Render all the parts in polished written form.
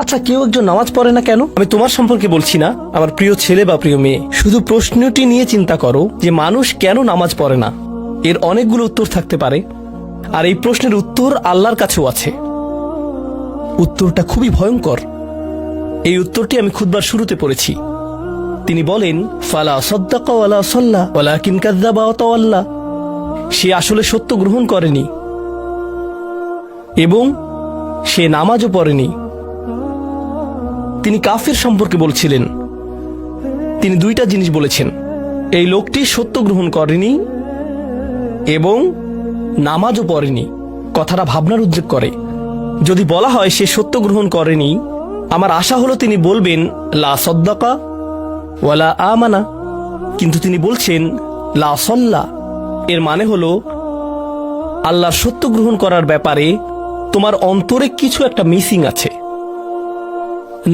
আচ্ছা, কেউ একজন নামাজ পড়ে না কেন? আমি তোমার সম্পর্কে বলছি না, আমার প্রিয় ছেলে বা প্রিয় মেয়ে। শুধু প্রশ্নটি নিয়ে চিন্তা করো যে মানুষ কেন নামাজ পড়ে না। এর অনেকগুলো উত্তর থাকতে পারে, আর এই প্রশ্নের উত্তর আল্লাহর কাছেও আছে। উত্তরটা খুবই ভয়ঙ্কর। এই উত্তরটি আমি খুতবার শুরুতে পড়েছি। তিনি বলেন, ফালা সাদ্দাকা ওয়ালা সাল্লা ওয়ালাকিন কাযযাবা ওয়া তাওয়াল্লা। সে আসলে সত্য গ্রহণ করেনি এবং সে নামাজও পড়েনি। তিনি কাফের সম্পর্কে বলছিলেন। তিনি দুইটা জিনিস বলেছেন, এই লোকটি সত্য গ্রহণ করেনি এবং নামাজও পড়েনি। কথাটা ভাবনার উদ্রেক করে। যদি বলা হয় সে সত্য গ্রহণ করেনি, আমার আশা হলো তিনি বলবেন লা সাদ্দাকা ওয়ালা আমানা, কিন্তু তিনি বলছেন লা সাল্লা। এর মানে হলো আল্লাহর সত্য গ্রহণ করার ব্যাপারে তোমার অন্তরে কিছু একটা মিসিং আছে।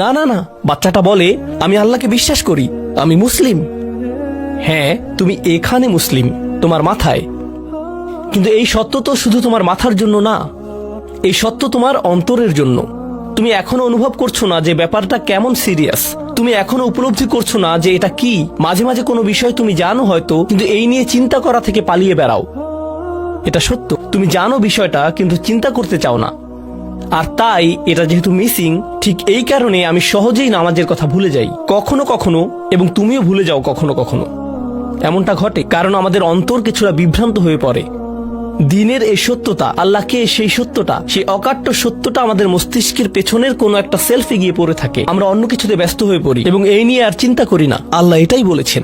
না না না, বাচ্চাটা বলে আমি আল্লাহকে বিশ্বাস করি, আমি মুসলিম। হ্যাঁ, তুমি এখানে মুসলিম, তোমার মাথায়। কিন্তু এই সত্য তো শুধু তোমার মাথার জন্য না, এই সত্য তোমার অন্তরের জন্য। তুমি এখনো অনুভব করছো না যে ব্যাপারটা কেমন সিরিয়াস। তুমি এখনো উপলব্ধি করছো না যে এটা কি। মাঝে মাঝে কোনো বিষয় তুমি জানো হয়তো, কিন্তু এই নিয়ে চিন্তা করা থেকে পালিয়ে বেড়াও। এটা সত্য, তুমি জানো বিষয়টা কিন্তু চিন্তা করতে চাও না। আর তাই এটা যেহেতু মিসিং, ঠিক এই কারণে আমি সহজেই নামাজের কথা ভুলে যাই কখনো কখনো, এবং তুমিও ভুলে যাও কখনো কখনো। এমনটা ঘটে কারণ আমাদের অন্তর কিছুটা বিভ্রান্ত হয়ে পড়ে। দিনের এই সত্যতা, আল্লাহকে সেই সত্যটা, সেই অকাট্য সত্যটা আমাদের মস্তিষ্কের পেছনের কোনো একটা সেলফে গিয়ে পড়ে থাকে। আমরা অন্য কিছুতে ব্যস্ত হয়ে পড়ি এবং এই নিয়ে আর চিন্তা করি না। আল্লাহ এটাই বলেছেন।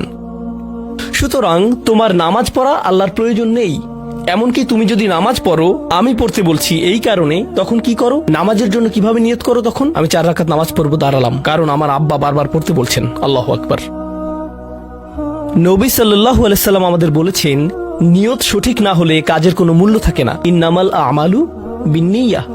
সুতরাং তোমার নামাজ পড়া আল্লাহর প্রয়োজন নেই। এমনকি তুমি যদি নামাজ পড়ো, আমি পড়তে বলছি এই কারণে, তখন কি করো? নামাজের জন্য কিভাবে নিয়ত করো? তখন আমি 4 রাকাত নামাজ পড়বো, দাঁড়ালাম, কারণ আমার আব্বা বারবার পড়তে বলছেন। আল্লাহু আকবার। নবী সাল্লাল্লাহু আলাইহি সাল্লাম আমাদের বলেছেন, নিয়ত সঠিক না হলে কাজের কোনো মূল্য থাকে না। ইন্নামাল আমালু বিন্নিয়াহ,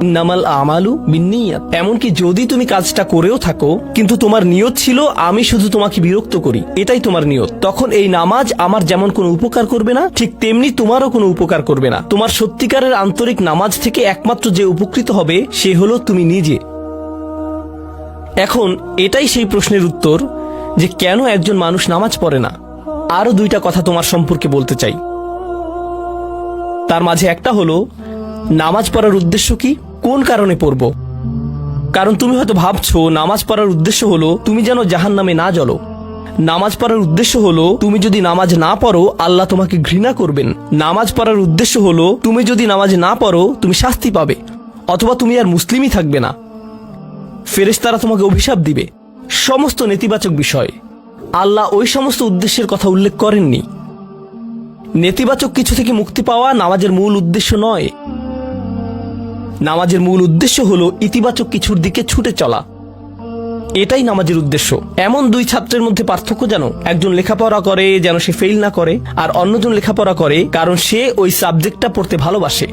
ইন্নামাল আমালু বিন্নিয়াত। এমনকি যদি তুমি কাজটা করেও থাকো কিন্তু তোমার নিয়ত ছিল আমি শুধু তোমাকে বিরক্ত করি, এটাই তোমার নিয়ত, তখন এই নামাজ আমার যেমন কোনো উপকার করবে না, ঠিক তেমনি তোমারও কোনো উপকার করবে না। তোমার সত্যিকারের আন্তরিক নামাজ থেকে একমাত্র যে উপকৃত হবে সে হলো তুমি নিজে। এখন এটাই সেই প্রশ্নের উত্তর যে কেন একজন মানুষ নামাজ পড়ে না। আরো 2টা কথা তোমার সম্পর্কে বলতে চাই। তার মাঝে একটা হলো নামাজ পড়ার উদ্দেশ্য কি, কোন কারণে পড়ব। কারণ তুমি হয়তো ভাবছো নামাজ পড়ার উদ্দেশ্য হলো তুমি যেন জাহান্নামে না জ্বলো। নামাজ পড়ার উদ্দেশ্য হলো তুমি যদি নামাজ না পড়ো আল্লাহ তোমাকে ঘৃণা করবেন। নামাজ পড়ার উদ্দেশ্য হলো তুমি যদি নামাজ না পড়ো তুমি শাস্তি পাবে, অথবা তুমি আর মুসলিমই থাকবে না, ফেরেশতারা তোমাকে অভিশাপ দিবে। সমস্ত নেতিবাচক বিষয়। আল্লাহ ওই সমস্ত উদ্দেশ্যের কথা উল্লেখ করেননি। নেতিবাচক কিছু থেকে মুক্তি পাওয়া নামাজের মূল উদ্দেশ্য নয়। নামাজের মূল উদ্দেশ্য হলো ইতিবাচক কিছুর দিকে ছুটে চলা, এটাই নামাজের উদ্দেশ্য। এমন 2 ছাত্রের মধ্যে পার্থক্য জানো? একজন লেখাপড়া করে যেন সে ফেল না করে, আর অন্যজন লেখাপড়া করে কারণ সে ওই সাবজেক্টটা পড়তে ভালোবাসে।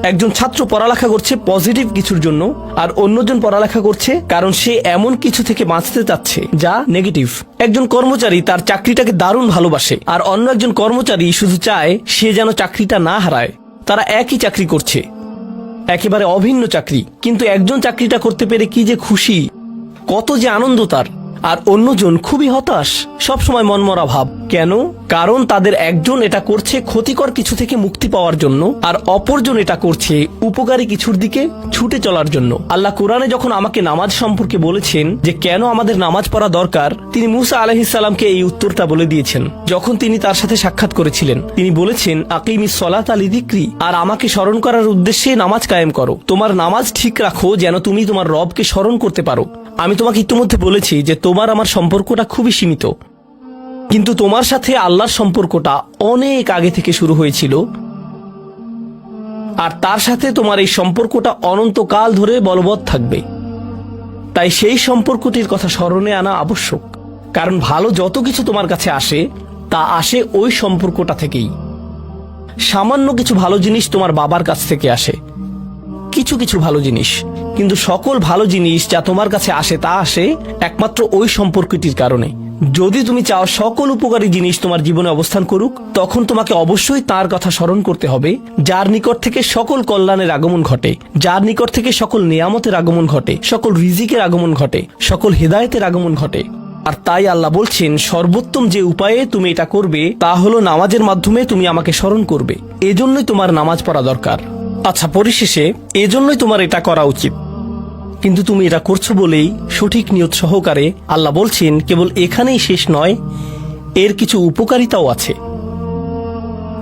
একজন ছাত্র পড়ালেখা করছে পজিটিভ কিছুর জন্য, আর অন্যজন পড়ালেখা করছে কারণ সে এমন কিছু থেকে বাঁচতে চাচ্ছে যা নেগেটিভ। একজন কর্মচারী তার চাকরিটাকে দারুণ ভালোবাসে, আর অন্য একজন কর্মচারী শুধু চায় সে যেন চাকরিটা না হারায়। তারা একই চাকরি করছে, একেবারে অভিন্ন চাকরি, কিন্তু একজন চাকরিটা করতে পেরে কি যে খুশি, কত যে আনন্দ তার, আর অন্যজন খুবই হতাশ, সবসময় মনমরা ভাব। কেন? কারণ তাদের একজন এটা করছে ক্ষতিকর কিছু থেকে মুক্তি পাওয়ার জন্য, আর অপরজন এটা করছে উপকারী কিছুর দিকে ছুটে চলার জন্য। আল্লাহ কোরআনে যখন আমাকে নামাজ সম্পর্কে বলেছেন যে কেন আমাদের নামাজ পড়া দরকার, তিনি মুসা আলাইহিস সালামকে এই উত্তরটা বলে দিয়েছেন যখন তিনি তার সাথে সাক্ষাৎ করেছিলেন। তিনি বলেছেন, আকিমিস সলাতা লিযিকরি, আর আমাকে স্মরণ করার উদ্দেশ্যে নামাজ কায়েম করো। তোমার নামাজ ঠিক রাখো যেন তুমি তোমার রবকে স্মরণ করতে পারো। আমি তোমাকে ইতিমধ্যে বলেছি যে তোমার আমার সম্পর্কটা খুবই সীমিত, কিন্তু তোমার সাথে আল্লাহর সম্পর্কটা অনেক আগে থেকে শুরু হয়েছিল, আর তার সাথে তোমার এই সম্পর্কটা অনন্তকাল ধরে বলবৎ থাকবে। তাই সেই সম্পর্কটির কথা স্মরণে আনা আবশ্যক, কারণ ভালো যত কিছু তোমার কাছে আসে তা আসে ওই সম্পর্কটা থেকেই। সামান্য কিছু ভালো জিনিস তোমার বাবার কাছ থেকে আসে, কিছু কিছু ভালো জিনিস, কিন্তু সকল ভালো জিনিস যা তোমার কাছে আসে তা আসে একমাত্র ওই সম্পর্কটির কারণে, যদি তুমি চাও সকল উপকারী জিনিস তোমার জীবনে অবস্থান করুক, তখন তোমাকে অবশ্যই তার কথা স্মরণ করতে হবে, যার নিকট থেকে সকল কল্যাণের আগমন ঘটে, যার নিকট থেকে সকল নিয়ামতের আগমন ঘটে, সকল রিজিকের আগমন ঘটে, সকল হেদায়েতের আগমন ঘটে। আর তাই আল্লাহ বলছেন, সর্বোত্তম যে উপায়ে তুমি এটা করবে তা হলো নামাজের মাধ্যমে তুমি আমাকে স্মরণ করবে। এজন্যই তোমার নামাজ পড়া দরকার। আচ্ছা, পরিশেষে এজন্যই তোমার এটা করা উচিত। কিন্তু তুমি এটা করছো বলেই সঠিক নিয়ত সহকারে আল্লাহ বলছেন, কেবল এখানেই শেষ নয়, এর কিছু উপকারিতাও আছে।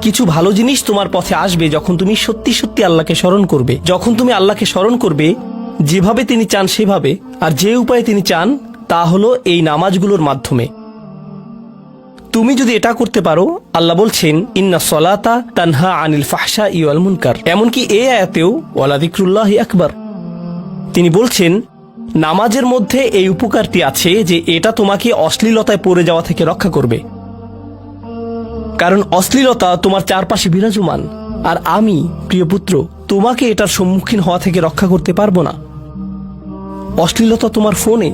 কিছু ভালো জিনিস তোমার পথে আসবে যখন তুমি সত্যি সত্যি আল্লাহকে স্মরণ করবে। যখন তুমি আল্লাহকে স্মরণ করবে যেভাবে তিনি চান সেভাবে, আর যে উপায়ে তিনি চান তা হলো এই নামাজগুলোর মাধ্যমে। তুমি যদি এটা করতে পারো, আল্লাহ বলছেন, ইন্না সলাতা তানহা আনিল ফাহশা ওয়াল মুনকার। এমনকি এই আয়াতেও ওয়ালা যিকরুল্লাহি আকবার, তিনি বলছেন নামাজের মধ্যে এই উপকারটি আছে যে এটা তোমাকে অশ্লীলতায় পড়ে যাওয়া থেকে রক্ষা করবে। কারণ অশ্লীলতা তোমার চারপাশে বিরাজমান, আর আমি প্রিয় পুত্র তোমাকে এটার সম্মুখীন হওয়া থেকে রক্ষা করতে পারবো না। অশ্লীলতা তোমার ফোনে,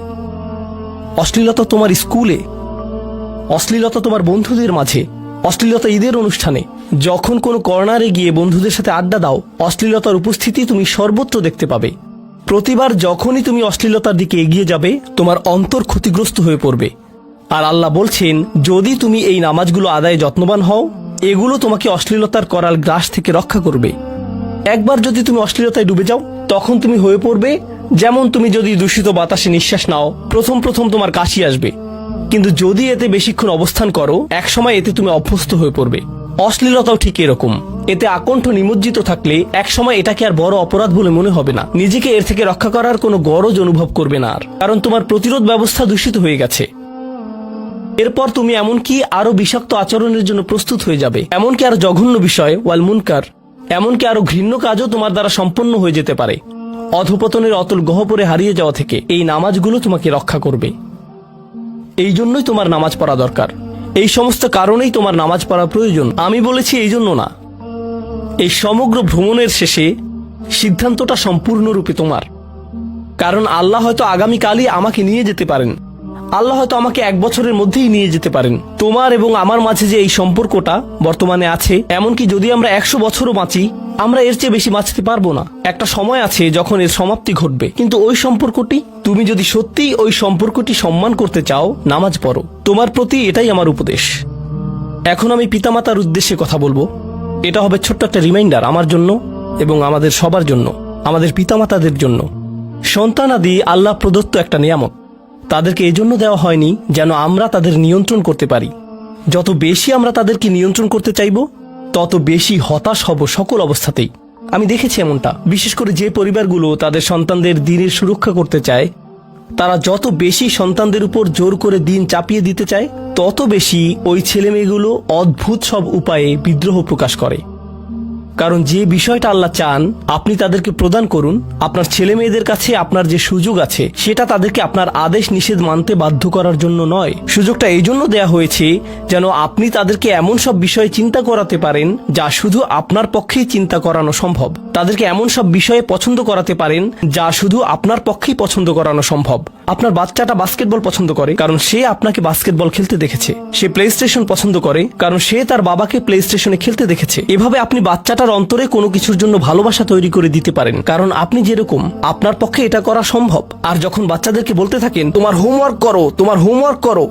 অশ্লীলতা তোমার স্কুলে, অশ্লীলতা তোমার বন্ধুদের মাঝে, অশ্লীলতা ঈদের অনুষ্ঠানে, যখন কোনো কর্নারে গিয়ে বন্ধুদের সাথে আড্ডা দাও, অশ্লীলতার উপস্থিতি তুমি সর্বত্র দেখতে পাবে। প্রতিবার যখনই তুমি অশ্লীলতার দিকে এগিয়ে যাবে, তোমার অন্তর ক্ষতিগ্রস্ত হয়ে পড়বে। আর আল্লাহ বলছেন, যদি তুমি এই নামাজগুলো আদায়ে যত্নবান হও, এগুলো তোমাকে অশ্লীলতার করাল গ্রাস থেকে রক্ষা করবে। একবার যদি তুমি অশ্লীলতায় ডুবে যাও, তখন তুমি হয়ে পড়বে যেমন তুমি যদি দূষিত বাতাসে নিঃশ্বাস নাও, প্রথম প্রথম তোমার কাশি আসবে, কিন্তু যদি এতে বেশিক্ষণ অবস্থান করো, একসময় এতে তুমি অভ্যস্ত হয়ে পড়বে। অশ্লীলতাও ঠিক এরকম। এতে আকণ্ঠ নিমজ্জিত থাকলে একসময় এটাকে আর বড় অপরাধ বলে মনে হবে না। নিজেকে এর থেকে রক্ষা করার কোনো গরজ অনুভব করবে না আর, কারণ তোমার প্রতিরোধ ব্যবস্থা দূষিত হয়ে গেছে। এরপর তুমি এমনকি আরো বিষাক্ত আচরণের জন্য প্রস্তুত হয়ে যাবে, এমনকি আরো জঘন্য বিষয় ওয়াল মুনকার, এমনকি আরো ঘৃণ্য কাজও তোমার দ্বারা সম্পন্ন হয়ে যেতে পারে। অধপতনের অতল গহ্বরে হারিয়ে যাওয়া থেকে এই নামাজগুলো তোমাকে রক্ষা করবে। এই জন্যই তোমার নামাজ পড়া দরকার। এই সমস্ত কারণেই তোমার নামাজ পড়া প্রয়োজন। আমি বলেছি এই জন্য না। এই সমগ্র ভ্রমণের শেষে সিদ্ধান্তটা সম্পূর্ণরূপে তোমার। কারণ আল্লাহ হয়তো আগামীকালই আমাকে নিয়ে যেতে পারেন, আল্লাহ হয়তো আমাকে 1 বছরের মধ্যেই নিয়ে যেতে পারেন। তোমার এবং আমার মাঝে যে এই সম্পর্কটা বর্তমানে আছে, এমনকি যদি আমরা 100 বছরও বাঁচি, আমরা এর চেয়ে বেশি বাঁচতে পারবো না। একটা সময় আছে যখন এর সমাপ্তি ঘটবে। কিন্তু ওই সম্পর্কটি, তুমি যদি সত্যিই ওই সম্পর্কটি সম্মান করতে চাও, নামাজ পড়ো। তোমার প্রতি এটাই আমার উপদেশ। এখন আমি পিতামাতার উদ্দেশ্যে কথা বলবো। এটা হবে ছোট্ট একটা রিমাইন্ডার আমার জন্য এবং আমাদের সবার জন্য, আমাদের পিতামাতাদের জন্য। সন্তানাদি আল্লাহ প্রদত্ত একটা নিয়ামত। তাদেরকে এজন্য দেওয়া হয়নি যেন আমরা তাদের নিয়ন্ত্রণ করতে পারি। যত বেশি আমরা তাদেরকে নিয়ন্ত্রণ করতে চাইব, তত বেশি হতাশ হব সকল অবস্থাতেই। আমি দেখেছি এমনটা, বিশেষ করে যে পরিবারগুলো তাদের সন্তানদের দিনের সুরক্ষা করতে চায়, তারা যত বেশি সন্তানদের উপর জোর করে দিন চাপিয়ে দিতে চায়, তত বেশি ওই ছেলেমেয়েগুলো অদ্ভুত সব উপায়ে বিদ্রোহ প্রকাশ করে। কারণ যে বিষয়টা আল্লাহ চান আপনি তাদেরকে প্রদান করুন, আপনার ছেলে মেয়েদের কাছে আপনার যে সুযোগ আছে সেটা তাদেরকে আপনার আদেশ নিষেধ মানতে বাধ্য করার জন্য নয়। সুযোগটা এই জন্য দেয়া হয়েছে যেন আপনি তাদেরকে এমন সব বিষয়ে চিন্তা করাতে পারেন যা শুধু আপনার পক্ষেই চিন্তা করানো সম্ভব। তাদেরকে এমন সব বিষয়ে পছন্দ করাতে পারেন যা শুধু আপনার পক্ষেই পছন্দ করানো সম্ভব। আপনার বাচ্চাটা বাস্কেটবল পছন্দ করে কারণ সে আপনাকে বাস্কেটবল খেলতে দেখেছে। সে প্লে স্টেশন পছন্দ করে কারণ সে তার বাবাকে প্লে স্টেশনে খেলতে দেখেছে। এভাবে আপনি বাচ্চাটার অন্তরে কোনো কিছুর জন্য ভালোবাসা তৈরি করে দিতে পারেন, কারণ আপনি যেরকম, আপনার পক্ষে এটা করা সম্ভব। আর যখন বাচ্চাদেরকে বলতে থাকেন তোমার হোমওয়ার্ক করো, তোমার হোমওয়ার্ক করো,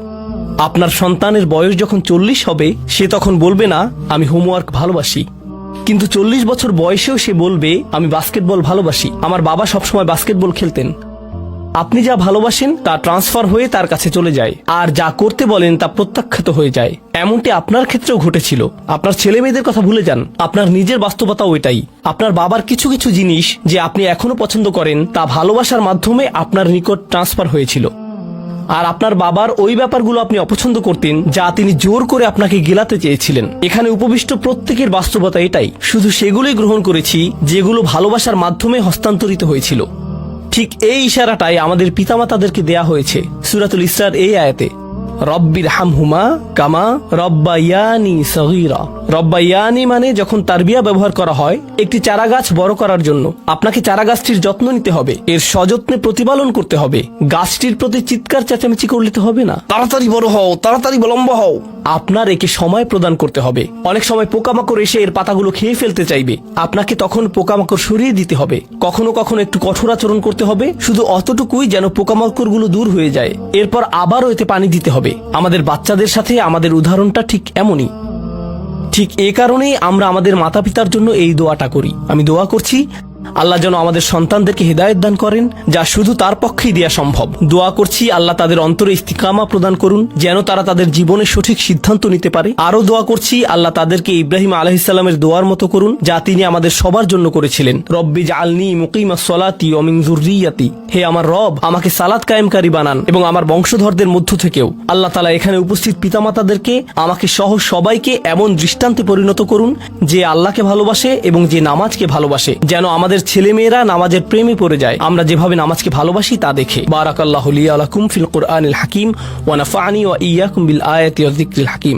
আপনার সন্তানের বয়স যখন 40 হবে, সে তখন বলবে না আমি হোমওয়ার্ক ভালোবাসি, কিন্তু 40 বছর বয়সেও সে বলবে আমি বাস্কেটবল ভালোবাসি, আমার বাবা সবসময় বাস্কেটবল খেলতেন। আপনি যা ভালোবাসেন তা ট্রান্সফার হয়ে তার কাছে চলে যায়, আর যা করতে বলেন তা প্রত্যাখ্যাত হয়ে যায়। এমনটি আপনার ক্ষেত্রেও ঘটেছিল। আপনার ছেলে মেয়েদের কথা ভুলে যান, আপনার নিজের বাস্তবতাও এটাই। আপনার বাবার কিছু কিছু জিনিস যে আপনি এখনো পছন্দ করেন তা ভালোবাসার মাধ্যমে আপনার নিকট ট্রান্সফার হয়েছিল, আর আপনার বাবার ওই ব্যাপারগুলো আপনি অপছন্দ করতেন যা তিনি জোর করে আপনাকে গেলাতে চেয়েছিলেন। এখানে উপবিষ্ট প্রত্যেকের বাস্তবতা এটাই, শুধু সেগুলোই গ্রহণ করেছি যেগুলো ভালোবাসার মাধ্যমে হস্তান্তরিত হয়েছিল। ঠিক এই ইশারাটাই আমাদের পিতামাতাদেরকে দেয়া হয়েছে সূরাতুল ইসরার এই আয়াতে। রব্বির হামহুমা কামা রব্বায়ানি সগীরা। রব্বায়ানি মানে যখন তারবিয়া ব্যবহার করা হয় একটি চারা গাছ বড় করার জন্য, আপনাকে চারা গাছটির যত্ন নিতে হবে, এর সযত্নে প্রতিপালন করতে হবে। গাছটির প্রতি চিৎকার চেঁচামেচি করলে তো হবে না, তাড়াতাড়ি বড় হও, তাড়াতাড়ি লম্বা হও। আপনার একে সময় প্রদান করতে হবে। অনেক সময় পোকামাকড় এসে এর পাতাগুলো খেয়ে ফেলতে চাইবে, আপনাকে তখন পোকামাকড় সরিয়ে দিতে হবে। কখনো কখনো একটু কঠোর আচরণ করতে হবে, শুধু অতটুকুই যেন পোকামাকড়গুলো দূর হয়ে যায়। এরপর আবারও এতে পানি দিতে হবে। আমাদের বাচ্চাদের সাথে আমাদের উদাহরণটা ঠিক এমনই। ঠিক এ কারণেই আমরা আমাদের মাতা পিতার জন্য এই দোয়াটা করি। আমি দোয়া করছি আল্লাহ যেন আমাদের সন্তানদেরকে হিদায়াত দান করেন, যা শুধু তার পক্ষেই দেয়া সম্ভব। দোয়া করছি আল্লাহ তাদের অন্তরে ইস্তিকামা প্রদান করুন, যেন তারা তাদের জীবনে সঠিক সিদ্ধান্ত নিতে পারে। আরো দোয়া করছি আল্লাহ তাদেরকে ইব্রাহিম আলাইহিস সালামের দোয়ার মতো করুন, যা তিনি আমাদের সবার জন্য করেছিলেন। রব্বি জাআলনি মুকিমাস সলাতি ওয়া মিন যুররিয়াতি। হে আমার রব, আমাকে সালাত কায়েমকারী বানান এবং আমার বংশধরদের মধ্য থেকেও। আল্লাহ তাআলা এখানে উপস্থিত পিতামাতাদেরকে, আমাকে সহ সবাইকে এমন দৃষ্টান্তে পরিণত করুন যে আল্লাহকে ভালোবাসে এবং যে নামাজকে ভালোবাসে, যেন আমাদের ছেলেমেয়েরা নামাজের প্রেমে পড়ে যায় আমরা যেভাবে নামাজকে ভালোবাসি তা দেখে। বারাকাল্লাহু লি ওয়া লাকুম ফিল কুরআনিল হাকিম ওয়া নাফা'নি ওয়া ইয়্যাকুম বিল আয়াতি ওয়াজ যিকরিল হাকিম।